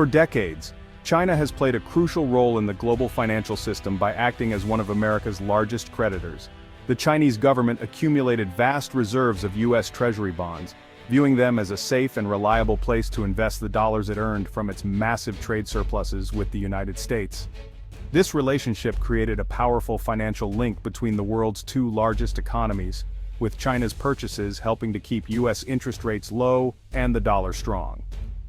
For decades, China has played a crucial role in the global financial system by acting as one of America's largest creditors. The Chinese government accumulated vast reserves of U.S. Treasury bonds, viewing them as a safe and reliable place to invest the dollars it earned from its massive trade surpluses with the United States. This relationship created a powerful financial link between the world's two largest economies, with China's purchases helping to keep U.S. interest rates low and the dollar strong.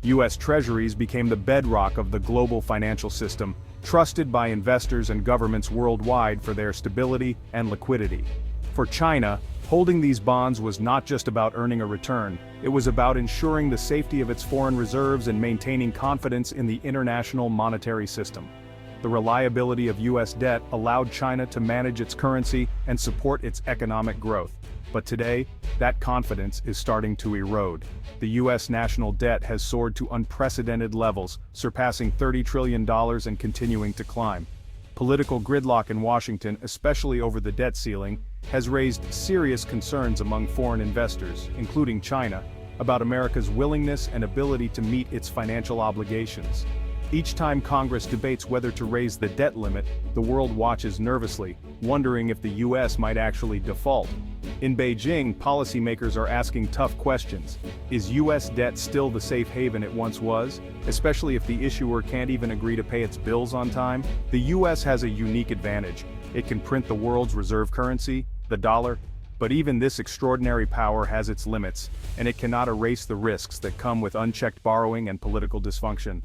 U.S. Treasuries became the bedrock of the global financial system, trusted by investors and governments worldwide for their stability and liquidity. For China, holding these bonds was not just about earning a return, it was about ensuring the safety of its foreign reserves and maintaining confidence in the international monetary system. The reliability of U.S. debt allowed China to manage its currency and support its economic growth. But today, that confidence is starting to erode. The U.S. national debt has soared to unprecedented levels, surpassing $30 trillion and continuing to climb. Political gridlock in Washington, especially over the debt ceiling, has raised serious concerns among foreign investors, including China, about America's willingness and ability to meet its financial obligations. Each time Congress debates whether to raise the debt limit, the world watches nervously, wondering if the U.S. might actually default. In Beijing, policymakers are asking tough questions. Is U.S. debt still the safe haven it once was, especially if the issuer can't even agree to pay its bills on time? The U.S. has a unique advantage. It can print the world's reserve currency, the dollar. But even this extraordinary power has its limits, and it cannot erase the risks that come with unchecked borrowing and political dysfunction.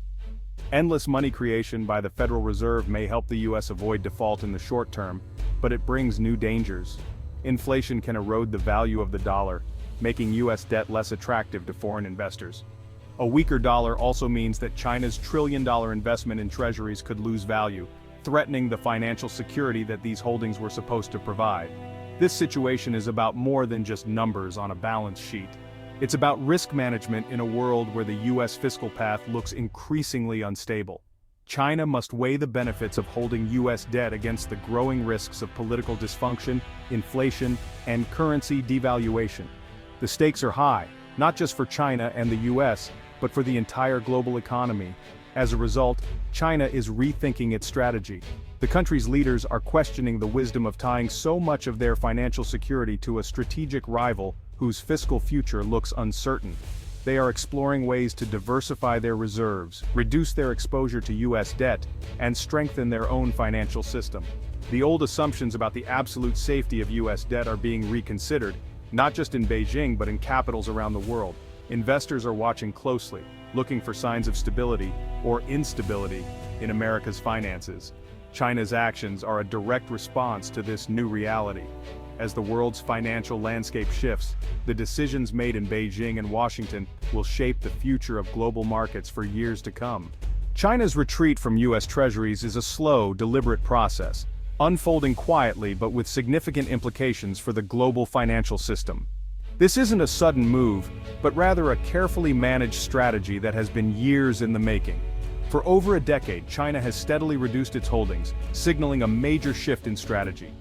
Endless money creation by the Federal Reserve may help the U.S. avoid default in the short term, but it brings new dangers. Inflation can erode the value of the dollar, making U.S. debt less attractive to foreign investors. A weaker dollar also means that China's trillion-dollar investment in treasuries could lose value, threatening the financial security that these holdings were supposed to provide. This situation is about more than just numbers on a balance sheet. It's about risk management in a world where the U.S. fiscal path looks increasingly unstable. China must weigh the benefits of holding U.S. debt against the growing risks of political dysfunction, inflation, and currency devaluation. The stakes are high, not just for China and the U.S., but for the entire global economy. As a result, China is rethinking its strategy. The country's leaders are questioning the wisdom of tying so much of their financial security to a strategic rival whose fiscal future looks uncertain. They are exploring ways to diversify their reserves, reduce their exposure to U.S. debt, and strengthen their own financial system. The old assumptions about the absolute safety of U.S. debt are being reconsidered, not just in Beijing but in capitals around the world. Investors are watching closely, looking for signs of stability or instability in America's finances. China's actions are a direct response to this new reality. As the world's financial landscape shifts, the decisions made in Beijing and Washington will shape the future of global markets for years to come. China's retreat from U.S. Treasuries is a slow, deliberate process, unfolding quietly but with significant implications for the global financial system. This isn't a sudden move, but rather a carefully managed strategy that has been years in the making. For over a decade, China has steadily reduced its holdings, signaling a major shift in strategy.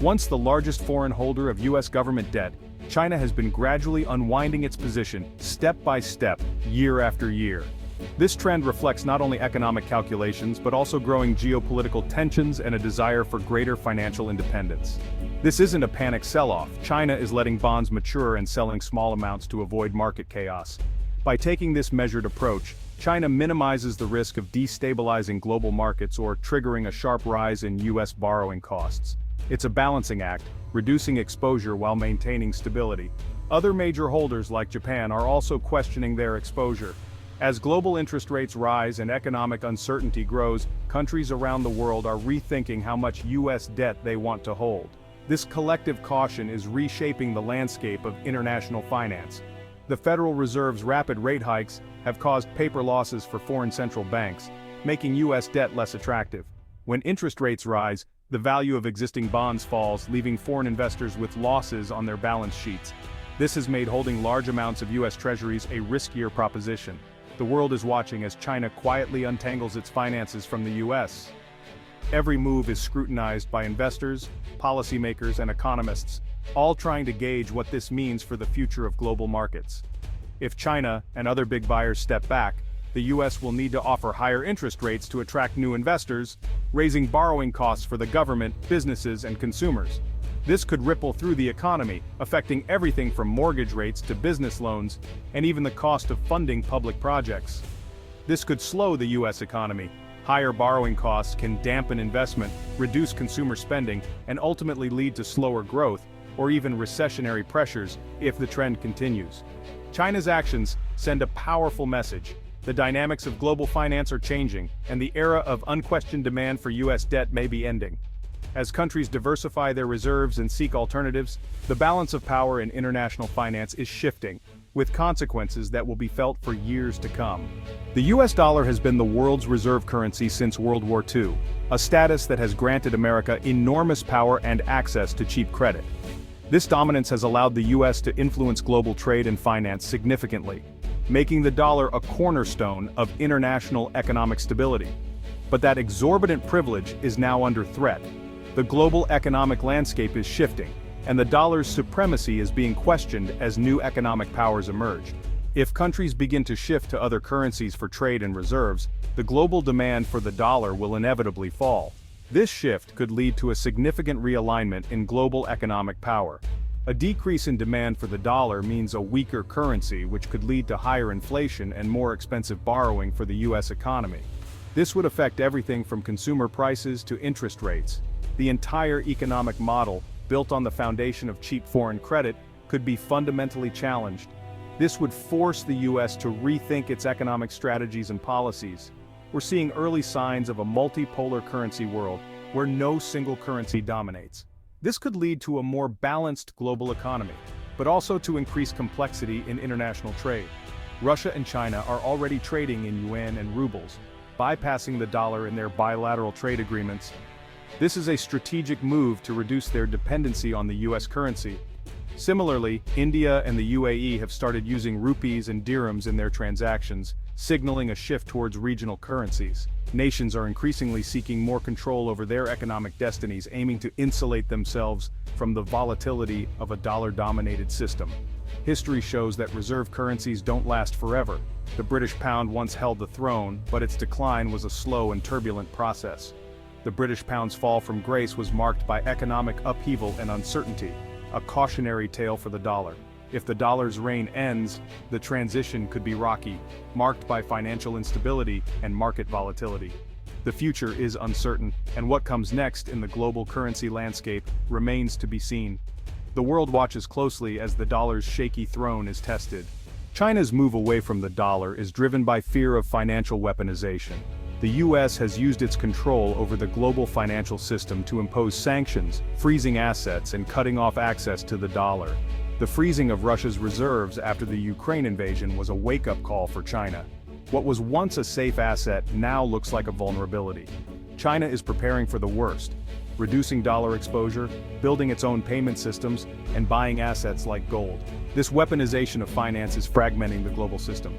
Once the largest foreign holder of U.S. government debt, China has been gradually unwinding its position, step by step, year after year. This trend reflects not only economic calculations but also growing geopolitical tensions and a desire for greater financial independence. This isn't a panic sell-off. China is letting bonds mature and selling small amounts to avoid market chaos. By taking this measured approach, China minimizes the risk of destabilizing global markets or triggering a sharp rise in U.S. borrowing costs. It's a balancing act, reducing exposure while maintaining stability. Other major holders like Japan are also questioning their exposure. As global interest rates rise and economic uncertainty grows, countries around the world are rethinking how much U.S. debt they want to hold. This collective caution is reshaping the landscape of international finance. The Federal Reserve's rapid rate hikes have caused paper losses for foreign central banks, making U.S. debt less attractive. When interest rates rise, the value of existing bonds falls, leaving foreign investors with losses on their balance sheets. This has made holding large amounts of U.S. Treasuries a riskier proposition. The world is watching as China quietly untangles its finances from the U.S. Every move is scrutinized by investors, policymakers, and economists, all trying to gauge what this means for the future of global markets. If China and other big buyers step back, the US will need to offer higher interest rates to attract new investors, raising borrowing costs for the government, businesses, and consumers. This could ripple through the economy, affecting everything from mortgage rates to business loans, and even the cost of funding public projects. This could slow the US economy. Higher borrowing costs can dampen investment, reduce consumer spending, and ultimately lead to slower growth, or even recessionary pressures, if the trend continues. China's actions send a powerful message. The dynamics of global finance are changing, and the era of unquestioned demand for US debt may be ending. As countries diversify their reserves and seek alternatives, the balance of power in international finance is shifting, with consequences that will be felt for years to come. The US dollar has been the world's reserve currency since World War II, a status that has granted America enormous power and access to cheap credit. This dominance has allowed the US to influence global trade and finance significantly, making the dollar a cornerstone of international economic stability. But that exorbitant privilege is now under threat. The global economic landscape is shifting, and the dollar's supremacy is being questioned as new economic powers emerge. If countries begin to shift to other currencies for trade and reserves, the global demand for the dollar will inevitably fall. This shift could lead to a significant realignment in global economic power. A decrease in demand for the dollar means a weaker currency, which could lead to higher inflation and more expensive borrowing for the US economy. This would affect everything from consumer prices to interest rates. The entire economic model, built on the foundation of cheap foreign credit, could be fundamentally challenged. This would force the US to rethink its economic strategies and policies. We're seeing early signs of a multipolar currency world, where no single currency dominates. This could lead to a more balanced global economy, but also to increased complexity in international trade. Russia and China are already trading in yuan and rubles, bypassing the dollar in their bilateral trade agreements. This is a strategic move to reduce their dependency on the US currency. Similarly, India and the UAE have started using rupees and dirhams in their transactions, signaling a shift towards regional currencies. Nations are increasingly seeking more control over their economic destinies, aiming to insulate themselves from the volatility of a dollar-dominated system. History shows that reserve currencies don't last forever. The British pound once held the throne, but its decline was a slow and turbulent process. The British pound's fall from grace was marked by economic upheaval and uncertainty, a cautionary tale for the dollar. If the dollar's reign ends, the transition could be rocky, marked by financial instability and market volatility. The future is uncertain, and what comes next in the global currency landscape remains to be seen. The world watches closely as the dollar's shaky throne is tested. China's move away from the dollar is driven by fear of financial weaponization. The US has used its control over the global financial system to impose sanctions, freezing assets and cutting off access to the dollar. The freezing of Russia's reserves after the Ukraine invasion was a wake-up call for China. What was once a safe asset now looks like a vulnerability. China is preparing for the worst, reducing dollar exposure, building its own payment systems, and buying assets like gold. This weaponization of finance is fragmenting the global system.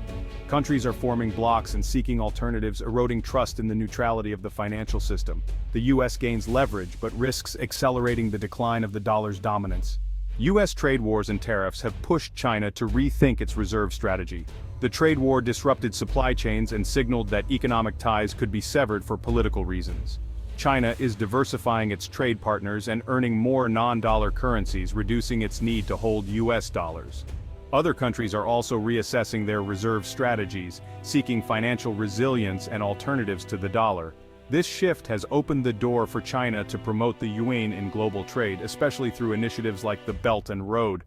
Countries are forming blocs and seeking alternatives, eroding trust in the neutrality of the financial system. The US gains leverage but risks accelerating the decline of the dollar's dominance. US trade wars and tariffs have pushed China to rethink its reserve strategy. The trade war disrupted supply chains and signaled that economic ties could be severed for political reasons. China is diversifying its trade partners and earning more non-dollar currencies, reducing its need to hold US dollars. Other countries are also reassessing their reserve strategies, seeking financial resilience and alternatives to the dollar. This shift has opened the door for China to promote the yuan in global trade, especially through initiatives like the Belt and Road.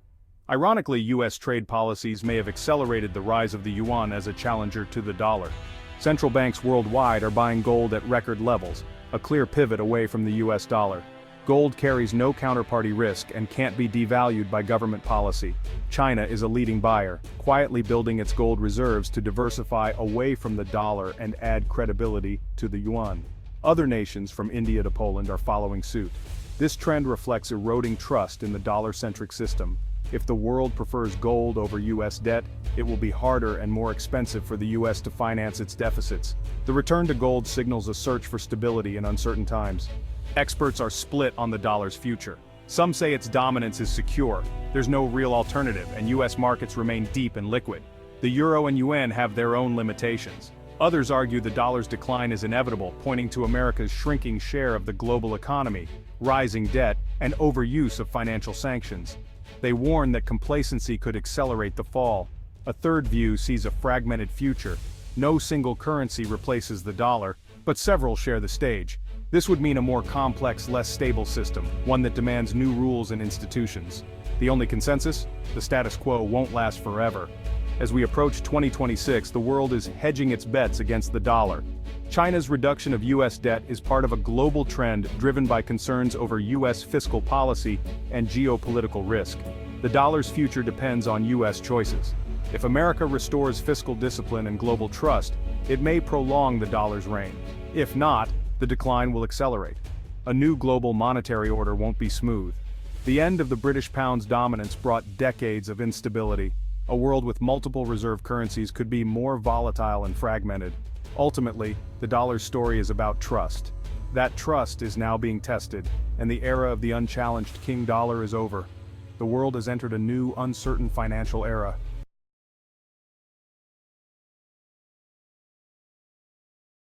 Ironically, US trade policies may have accelerated the rise of the yuan as a challenger to the dollar. Central banks worldwide are buying gold at record levels, a clear pivot away from the US dollar. Gold carries no counterparty risk and can't be devalued by government policy. China is a leading buyer, quietly building its gold reserves to diversify away from the dollar and add credibility to the yuan. Other nations, from India to Poland, are following suit. This trend reflects eroding trust in the dollar-centric system. If the world prefers gold over US debt, it will be harder and more expensive for the US to finance its deficits. The return to gold signals a search for stability in uncertain times. Experts are split on the dollar's future. Some say its dominance is secure, there's no real alternative, and US markets remain deep and liquid. The euro and yuan have their own limitations. Others argue the dollar's decline is inevitable, pointing to America's shrinking share of the global economy, rising debt, and overuse of financial sanctions. They warn that complacency could accelerate the fall. A third view sees a fragmented future. No single currency replaces the dollar, but several share the stage. This would mean a more complex, less stable system, one that demands new rules and institutions. The only consensus? The status quo won't last forever. As we approach 2026, the world is hedging its bets against the dollar. China's reduction of U.S. debt is part of a global trend driven by concerns over U.S. fiscal policy and geopolitical risk. The dollar's future depends on U.S. choices. If America restores fiscal discipline and global trust, it may prolong the dollar's reign. If not, the decline will accelerate. A new global monetary order won't be smooth. The end of the British pound's dominance brought decades of instability. A world with multiple reserve currencies could be more volatile and fragmented. Ultimately, the dollar's story is about trust. That trust is now being tested, and the era of the unchallenged king dollar is over. The world has entered a new, uncertain financial era.